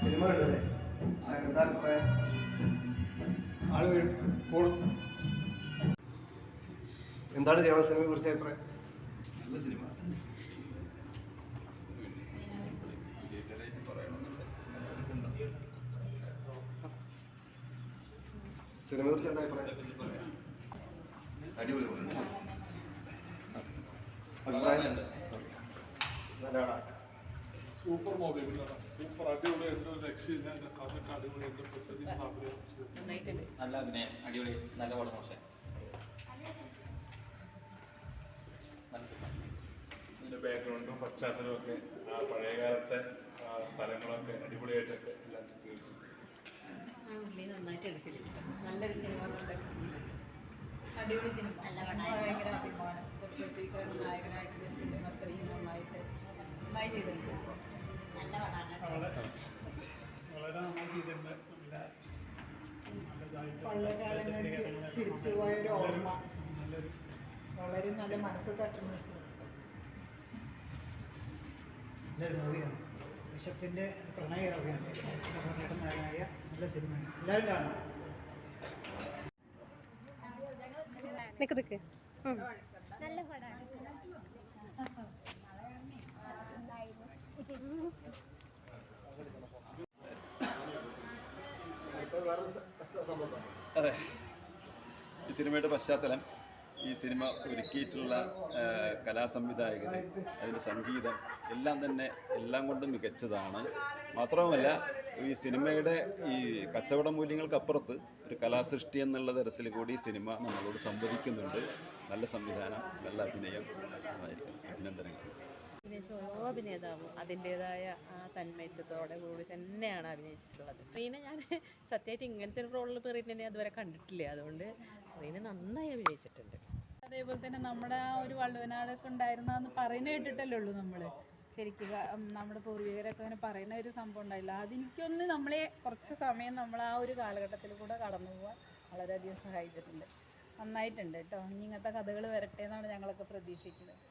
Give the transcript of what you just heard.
Cinema കണ്ടല്ലേ എന്താ അഭിപ്രായം? ആള് കൂടും. എന്താണ് ചെയ്യണ സിനിമയെ കുറിച്ച് അഭിപ്രായം? നല്ല സിനിമ. സിനിമയെ കുറിച്ച് എന്താ അഭിപ്രായം? അടിപൊളി അഭിപ്രായം നല്ലതാണ്. സൂപ്പർ മൂവി, സൂപ്പർ അടിപൊളി. എന്തോ രക്ഷയില്ല, എൻ്റെ കഥയൊക്കെ അടിപൊളി. എൻ്റെ പ്രസിദ്ധി നല്ല അഭിനയം, അടിപൊളി, നല്ല പടം. പക്ഷേ ഇതിൻ്റെ ബാക്ക്ഗ്രൗണ്ടും പശ്ചാത്തലവും ഒക്കെ ആ പഴയകാലത്തെ സ്ഥലങ്ങളൊക്കെ അടിപൊളിയായിട്ടൊക്കെ എല്ലാം ചിത്രീകരിച്ചു. നന്നായിട്ട് എടുത്തിട്ടുണ്ട്. നല്ലൊരു സിനിമ അടിപൊളി സിനിമ. ഭയങ്കര അഭിമാനം. സുപ്രശീകരൻ നായകനായിട്ടുള്ള സിനിമ അത്രയും നന്നായി ചെയ്തിട്ടുണ്ട്. നല്ല പടമാണ്. വളരെ നന്നായി ചെയ്തിട്ടുണ്ട്. പഴയകാലങ്ങൾക്ക് തിരിച്ചുപോയൊരു ഓർമ്മ. വളരെ നല്ല മനസ്സ് തട്ടുന്ന ഒരു സിനിമ. നല്ലൊരു മൂവിയാണ്. വിശപ്പിൻ്റെ പ്രണയ കവിയാണ്. നായകനായ നല്ല സിനിമയാണ്. എല്ലാവരും കാണണം. നല്ല പടമാണ്. അതെ, ഈ സിനിമയുടെ പശ്ചാത്തലം, ഈ സിനിമ ഒരുക്കിയിട്ടുള്ള കലാസംവിധായകർ, അതിൻ്റെ സംഗീതം എല്ലാം കൊണ്ടും മികച്ചതാണ്. മാത്രവുമല്ല, ഈ സിനിമയുടെ ഈ കച്ചവട മൂല്യങ്ങൾക്കപ്പുറത്ത് ഒരു കലാസൃഷ്ടി എന്നുള്ള തരത്തിൽ കൂടി സിനിമ നമ്മളോട് സംവദിക്കുന്നുണ്ട്. നല്ല സംവിധാനം, നല്ല അഭിനയം, അഭിനന്ദനങ്ങൾ. ഓരോ അഭിനേതാവും അതിൻ്റേതായ ആ തന്മയത്വത്തോടെ കൂടി തന്നെയാണ് അഭിനയിച്ചിട്ടുള്ളത്. റീന ഞാൻ സത്യമായിട്ട് ഇങ്ങനത്തെ ഒരു റോളിൽ റീനെ അതുവരെ കണ്ടിട്ടില്ല. അതുകൊണ്ട് റീന നന്നായി അഭിനയിച്ചിട്ടുണ്ട്. അതേപോലെ തന്നെ നമ്മുടെ ആ ഒരു വള്ളുവനാടൊക്കെ ഉണ്ടായിരുന്നെന്ന് പറയുന്നത് കേട്ടിട്ടല്ലേ ഉള്ളൂ നമ്മൾ. ശരിക്കും നമ്മുടെ പൂർവികരൊക്കെ അങ്ങനെ പറയുന്ന ഒരു സംഭവം ഉണ്ടായില്ല. അതെനിക്കൊന്ന് നമ്മളെ കുറച്ച് സമയം നമ്മൾ ആ ഒരു കാലഘട്ടത്തിൽ കൂടെ കടന്നു പോകാൻ വളരെയധികം സഹായിച്ചിട്ടുണ്ട്. നന്നായിട്ടുണ്ട് കേട്ടോ. ഇനി ഇങ്ങനത്തെ കഥകൾ വരട്ടെ എന്നാണ് ഞങ്ങളൊക്കെ പ്രതീക്ഷിക്കുന്നത്.